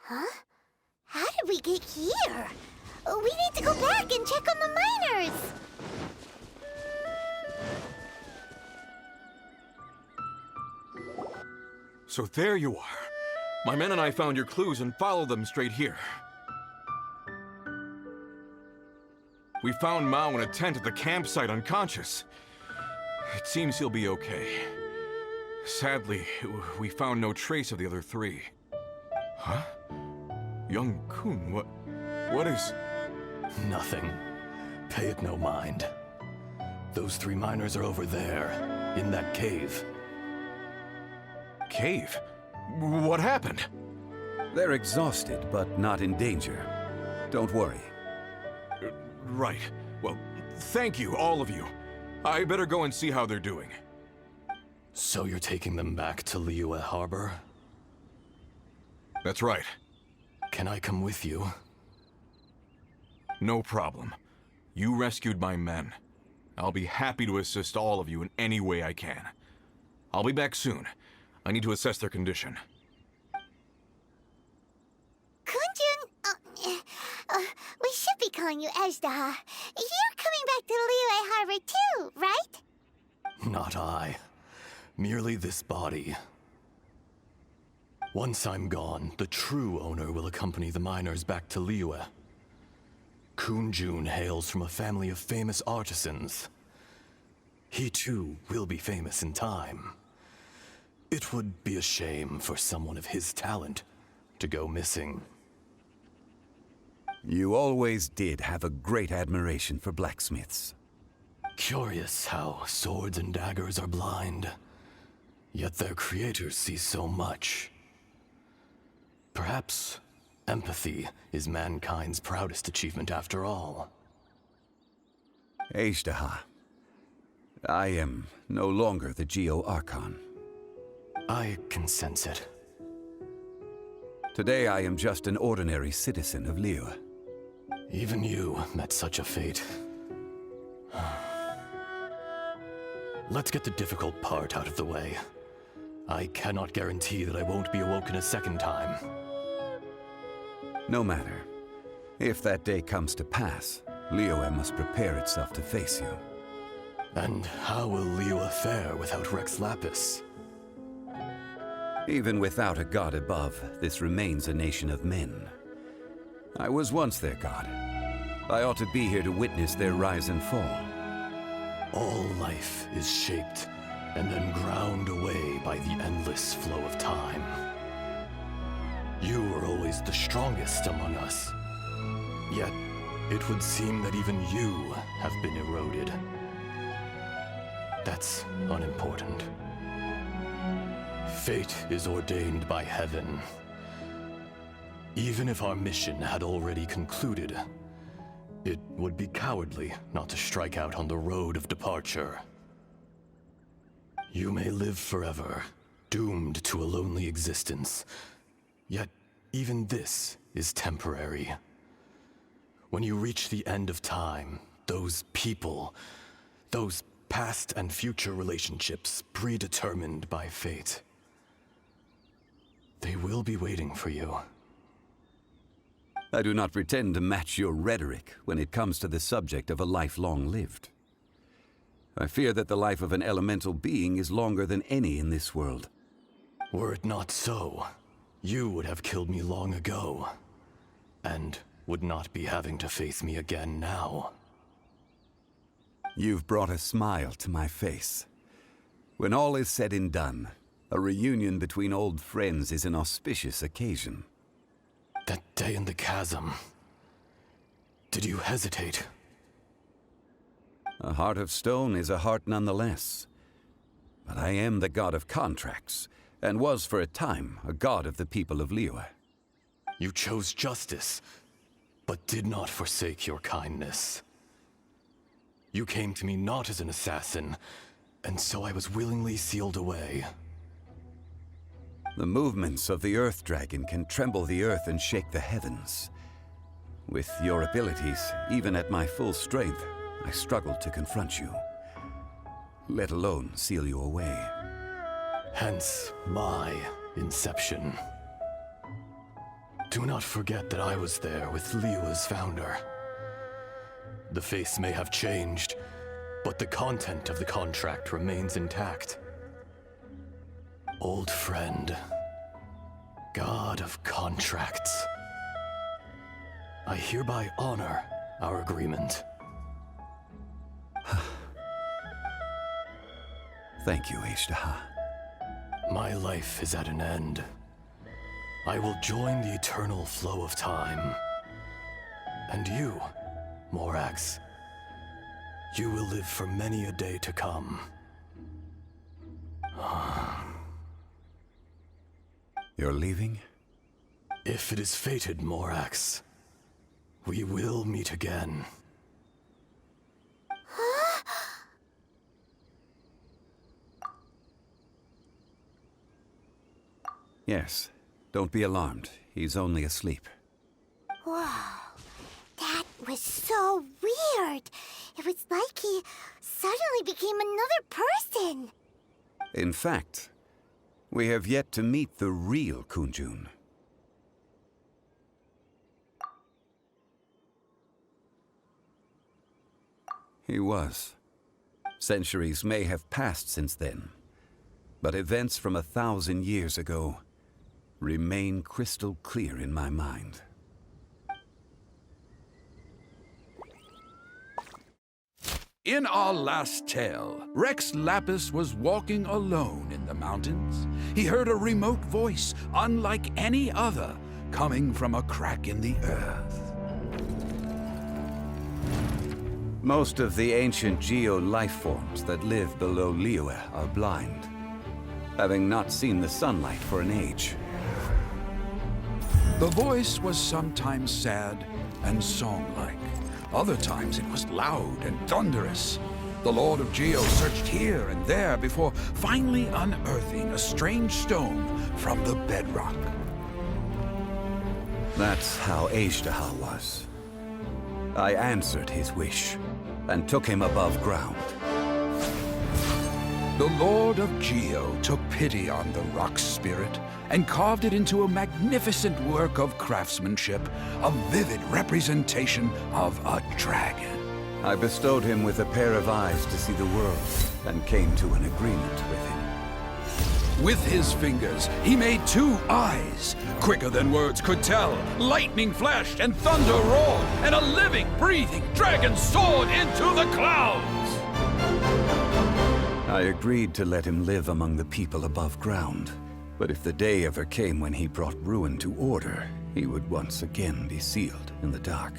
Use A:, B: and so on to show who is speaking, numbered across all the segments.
A: Huh? How did we get here? We need to go back and check on the miners!
B: So there you are. My men and I found your clues and followed them straight here. We found Mao in a tent at the campsite unconscious. It seems he'll be okay. Sadly, we found no trace of the other three. Huh? Young Kun, what is...
C: Nothing. Pay it no mind. Those 3 miners are over there, in that cave.
B: Cave? What happened?
D: They're exhausted, but not in danger. Don't worry.
B: Right. Well, thank you, all of you. I better go and see how they're doing.
C: So you're taking them back to Liyue Harbor?
B: That's right.
C: Can I come with you?
B: No problem. You rescued my men. I'll be happy to assist all of you in any way I can. I'll be back soon. I need to assess their condition.
A: Kunjun, we should be calling you Ezda. You're coming back to Liyue Harbor too, right?
C: Not I. Merely this body. Once I'm gone, the true owner will accompany the miners back to Liyue. Kunjun hails from a family of famous artisans. He too will be famous in time. It would be a shame for someone of his talent to go missing.
D: You always did have a great admiration for blacksmiths.
C: Curious how swords and daggers are blind, yet their creators see so much. Perhaps empathy is mankind's proudest achievement after all.
D: Ezda, I am no longer the Geo-Archon.
C: I can sense it.
D: Today I am just an ordinary citizen of Liyue.
C: Even you met such a fate. Let's get the difficult part out of the way. I cannot guarantee that I won't be awoken a second time.
D: No matter. If that day comes to pass, Liyue must prepare itself to face you.
C: And how will Liyue fare without Rex Lapis?
D: Even without a god above, this remains a nation of men. I was once their god. I ought to be here to witness their rise and fall.
C: All life is shaped and then ground away by the endless flow of time. You were always the strongest among us. Yet, it would seem that even you have been eroded. That's unimportant. Fate is ordained by heaven. Even if our mission had already concluded, it would be cowardly not to strike out on the road of departure. You may live forever, doomed to a lonely existence. Yet, even this is temporary. When you reach the end of time, those people, those past and future relationships predetermined by fate, they will be waiting for you.
D: I do not pretend to match your rhetoric when it comes to the subject of a life long lived. I fear that the life of an elemental being is longer than any in this world.
C: Were it not so, you would have killed me long ago, and would not be having to face me again now.
D: You've brought a smile to my face. When all is said and done, a reunion between old friends is an auspicious occasion.
C: That day in the chasm, did you hesitate?
D: A heart of stone is a heart nonetheless. But I am the god of contracts, and was for a time a god of the people of Liyue.
C: You chose justice, but did not forsake your kindness. You came to me not as an assassin, and so I was willingly sealed away.
D: The movements of the Earth Dragon can tremble the earth and shake the heavens. With your abilities, even at my full strength, I struggled to confront you, let alone seal you away.
C: Hence my inception. Do not forget that I was there with Liyue's founder. The face may have changed, but the content of the contract remains intact. Old friend, God of contracts, I hereby honor our agreement.
D: Thank you, Ishtaha.
C: My life is at an end. I will join the eternal flow of time. And you, Morax, you will live for many a day to come.
D: You're leaving?
C: If it is fated, Morax, we will meet again.
D: Yes. Don't be alarmed. He's only asleep.
A: Wow, that was so weird. It was like he suddenly became another person.
D: In fact, we have yet to meet the real Kunjun. He was. Centuries may have passed since then, but events from 1,000 years ago remain crystal clear in my mind.
E: In our last tale, Rex Lapis was walking alone in the mountains. He heard a remote voice, unlike any other, coming from a crack in the earth.
D: Most of the ancient geo-life forms that live below Liyue are blind, having not seen the sunlight for an age.
E: The voice was sometimes sad and song-like. Other times it was loud and thunderous. The Lord of Geo searched here and there before finally unearthing a strange stone from the bedrock.
D: That's how Ishtaha was. I answered his wish and took him above ground.
E: The Lord of Geo took pity on the rock spirit and carved it into a magnificent work of craftsmanship, a vivid representation of a dragon.
D: I bestowed him with a pair of eyes to see the world and came to an agreement with him.
E: With his fingers, he made 2 eyes. Quicker than words could tell, lightning flashed and thunder roared, and a living, breathing dragon soared into the clouds.
D: I agreed to let him live among the people above ground. But if the day ever came when he brought ruin to order, he would once again be sealed in the dark.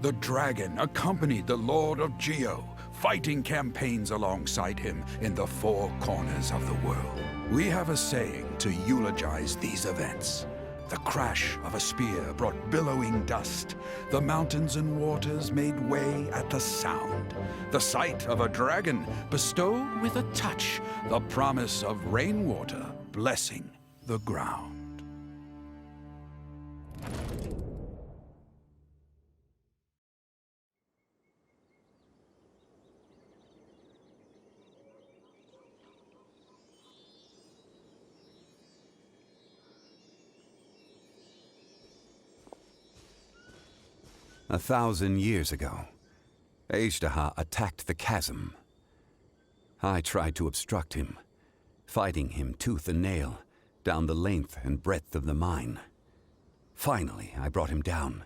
E: The dragon accompanied the Lord of Geo, fighting campaigns alongside him in the 4 corners of the world. We have a saying to eulogize these events. The crash of a spear brought billowing dust. The mountains and waters made way at the sound. The sight of a dragon bestowed with a touch the promise of rainwater blessing the ground.
D: A 1,000 years ago, Ishtaha attacked the chasm. I tried to obstruct him, fighting him tooth and nail down the length and breadth of the mine. Finally, I brought him down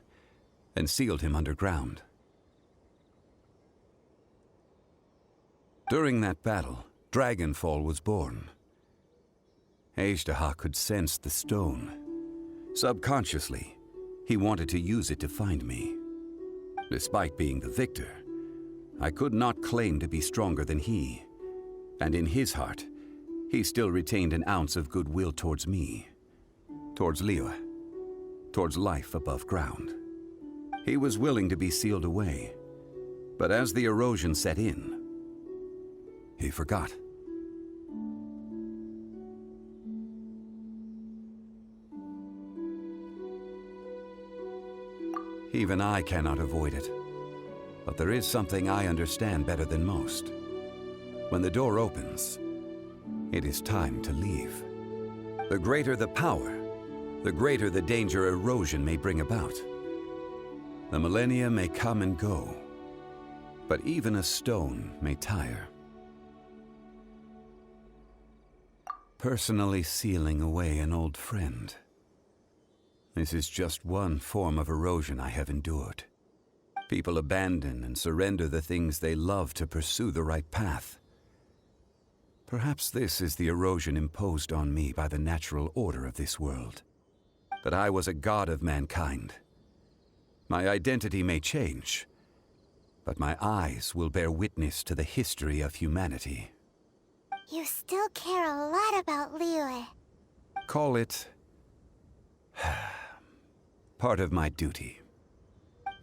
D: and sealed him underground. During that battle, Dragonfall was born. Ishtaha could sense the stone. Subconsciously, he wanted to use it to find me. Despite being the victor, I could not claim to be stronger than he, and in his heart, he still retained an ounce of goodwill towards me, towards Liyue, towards life above ground. He was willing to be sealed away, but as the erosion set in, he forgot. Even I cannot avoid it. But there is something I understand better than most. When the door opens, it is time to leave. The greater the power, the greater the danger erosion may bring about. The millennia may come and go, but even a stone may tire. Personally sealing away an old friend. This is just one form of erosion I have endured. People abandon and surrender the things they love to pursue the right path. Perhaps this is the erosion imposed on me by the natural order of this world. That I was a god of mankind. My identity may change, but my eyes will bear witness to the history of humanity.
A: You still care a lot about Liyue.
D: Call it part of my duty.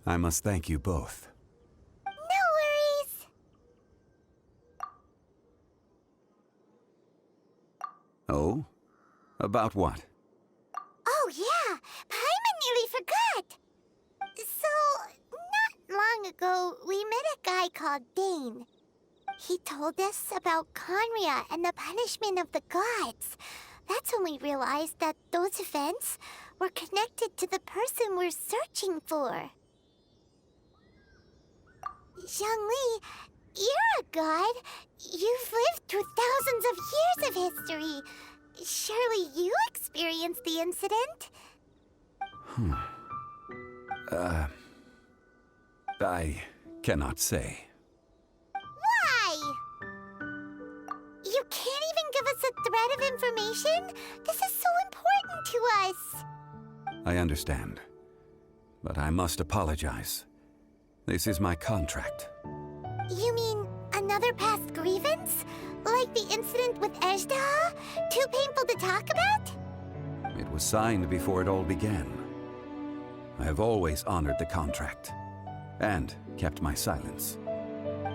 D: I must thank you both.
A: No worries.
D: Oh? About what?
A: Oh yeah, Paimon nearly forgot. So, not long ago, we met a guy called Dane. He told us about Conria and the punishment of the gods. That's when we realized that those events were connected to the person we're searching for. Zhongli, you're a god. You've lived through thousands of years of history. Surely you experienced the incident?
D: I cannot say.
A: Why? You can't even give us a thread of information? This is so important to us.
D: I understand, but I must apologize. This is my contract.
A: You mean another past grievance? Like the incident with Ejda? Too painful to talk about?
D: It was signed before it all began. I have always honored the contract, and kept my silence.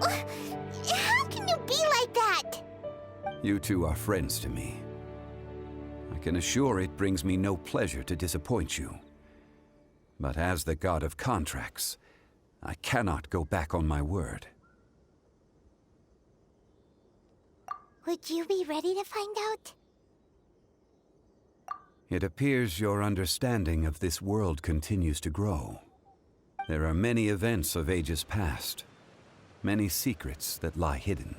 A: How can you be like that?
D: You two are friends to me. I can assure it brings me no pleasure to disappoint you. But as the god of contracts, I cannot go back on my word.
A: Would you be ready to find out?
D: It appears your understanding of this world continues to grow. There are many events of ages past, many secrets that lie hidden.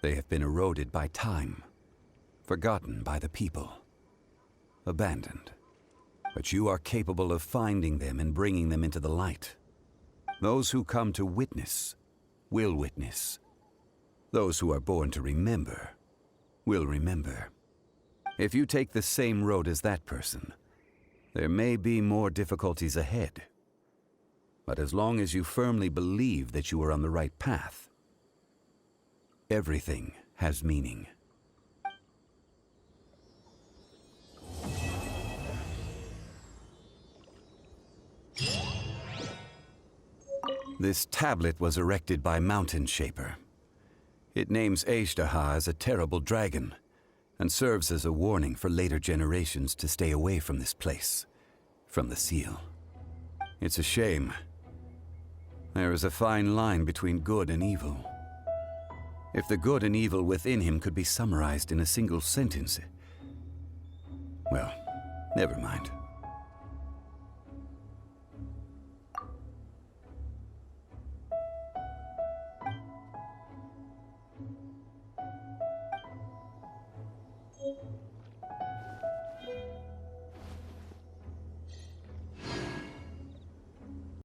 D: They have been eroded by time, forgotten by the people, abandoned. But you are capable of finding them and bringing them into the light. Those who come to witness will witness. Those who are born to remember will remember. If you take the same road as that person, there may be more difficulties ahead. But as long as you firmly believe that you are on the right path, everything has meaning. This tablet was erected by Mountain Shaper. It names Ejdaha as a terrible dragon, and serves as a warning for later generations to stay away from this place, from the seal. It's a shame. There is a fine line between good and evil. If the good and evil within him could be summarized in a single sentence... Well, never mind.